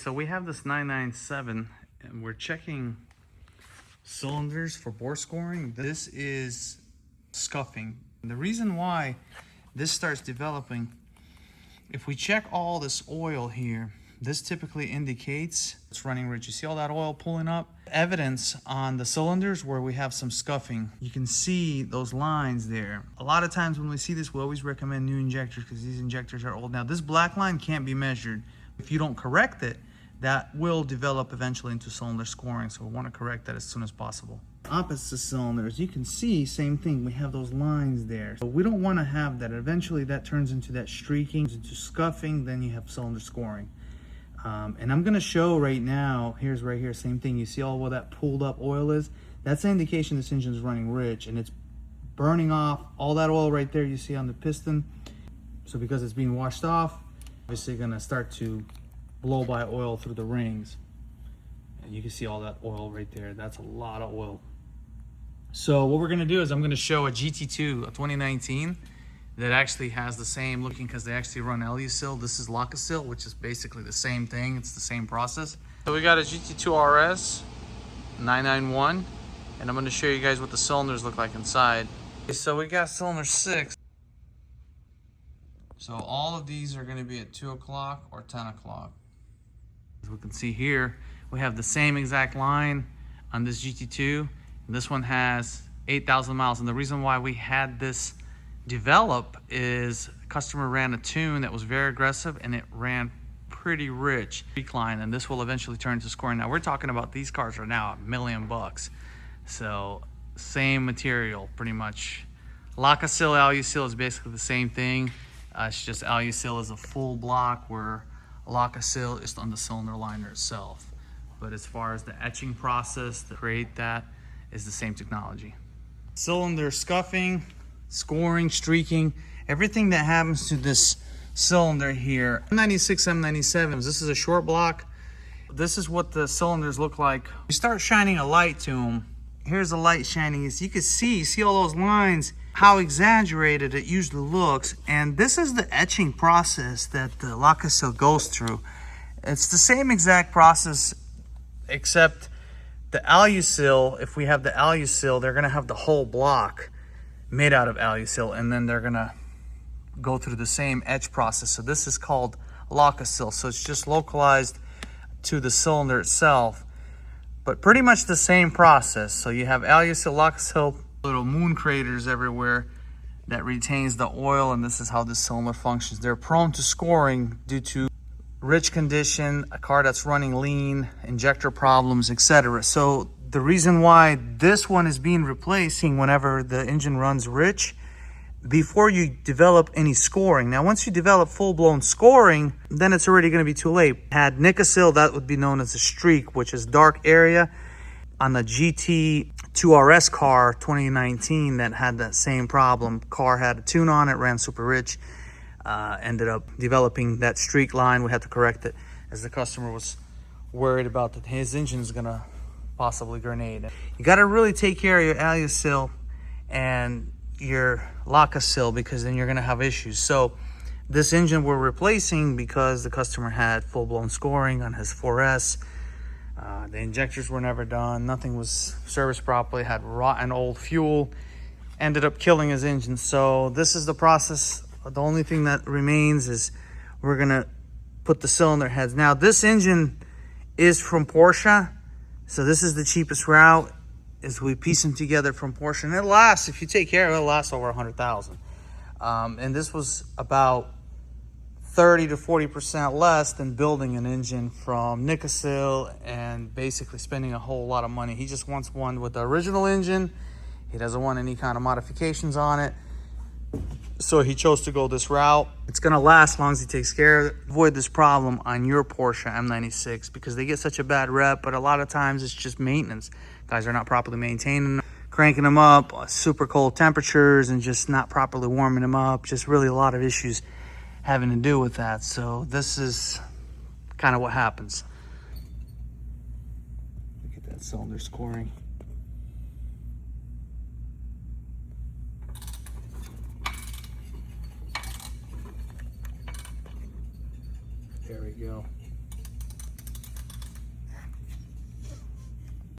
So we have this 997 and we're checking cylinders for bore scoring. This is scuffing. And the reason why this starts developing, if we check all this oil here, this typically indicates it's running rich. You see all that oil pulling up? Evidence on the cylinders where we have some scuffing. You can see those lines there. A lot of times when we see this, we always recommend new injectors because these injectors are old. Now this black line can't be measured. If you don't correct it, that will develop eventually into cylinder scoring. So we want to correct that as soon as possible. Opposite cylinders, you can see same thing. We have those lines there. So we don't want to have that. Eventually that turns into that streaking, into scuffing, then you have cylinder scoring. And I'm going to show right now, right here, same thing. You see all where that pulled up oil is? That's an indication this engine is running rich and it's burning off all that oil right there you see on the piston. So because it's being washed off, obviously going to start to blow by oil through the rings. And you can see all that oil right there. That's a lot of oil. So what we're going to do is I'm going to show a GT2, a 2019, that actually has the same looking, because they actually run Alusil. This is Lokasil, which is basically the same thing. It's the same process. So we got a GT2 RS 991, and I'm going to show you guys what the cylinders look like inside. Okay, so we got cylinder 6. So all of these are going to be at 2 o'clock or 10 o'clock. As we can see here, we have the same exact line on this GT2. And this one has 8,000 miles. And the reason why we had this develop is a customer ran a tune that was very aggressive and it ran pretty rich decline, and this will eventually turn into scoring. Now we're talking about these cars are now $1 million. So same material pretty much. Lokasil, Alusil is basically the same thing. It's just Alusil is a full block where Lokasil is on the cylinder liner itself. But as far as the etching process to create that is the same technology. Cylinder scuffing, scoring, streaking, everything that happens to this cylinder here. M96, M97s, this is a short block. This is what the cylinders look like. You start shining a light to them. Here's the light shining. As you can see all those lines, how exaggerated it usually looks. And this is the etching process that the Lokasil goes through. It's the same exact process, except the Alusil, if we have the Alusil, they're gonna have the whole block made out of Alusil, and then they're gonna go through the same etch process. So this is called Lokasil. So it's just localized to the cylinder itself, but pretty much the same process. So you have Alusil, Lokasil, little moon craters everywhere that retains the oil, and this is how this cylinder functions. They're prone to scoring due to rich condition, a car that's running lean, injector problems, etc. So the reason why this one is being replacing whenever the engine runs rich, before you develop any scoring. Now, once you develop full-blown scoring, then it's already going to be too late. Had Lokasil, that would be known as a streak, which is dark area. On the GT2 RS car 2019 that had that same problem, car had a tune on it, ran super rich, ended up developing that streak line. We had to correct it as the customer was worried about that his engine is going to possibly grenade. You got to really take care of your Alusil and your Lokasil, because then you're going to have issues. So this engine we're replacing because the customer had full-blown scoring on his 4S. The injectors were never done, nothing was serviced properly, had rotten old fuel, ended up killing his engine. So this is the process. The only thing that remains is we're going to put the cylinder heads. Now this engine is from Porsche, so this is the cheapest route, is we piece them together from Porsche, and it lasts, if you take care of it, it'll last over 100,000. And this was about 30 to 40% less than building an engine from Lokasil and basically spending a whole lot of money. He just wants one with the original engine. He doesn't want any kind of modifications on it. So he chose to go this route. It's gonna last as long as he takes care of it. Avoid this problem on your Porsche M96 because they get such a bad rep, but a lot of times it's just maintenance. Guys are not properly maintaining them, cranking them up, super cold temperatures, and just not properly warming them up. Just really a lot of issues having to do with that. So this is kind of what happens. Look at that cylinder scoring. There we go.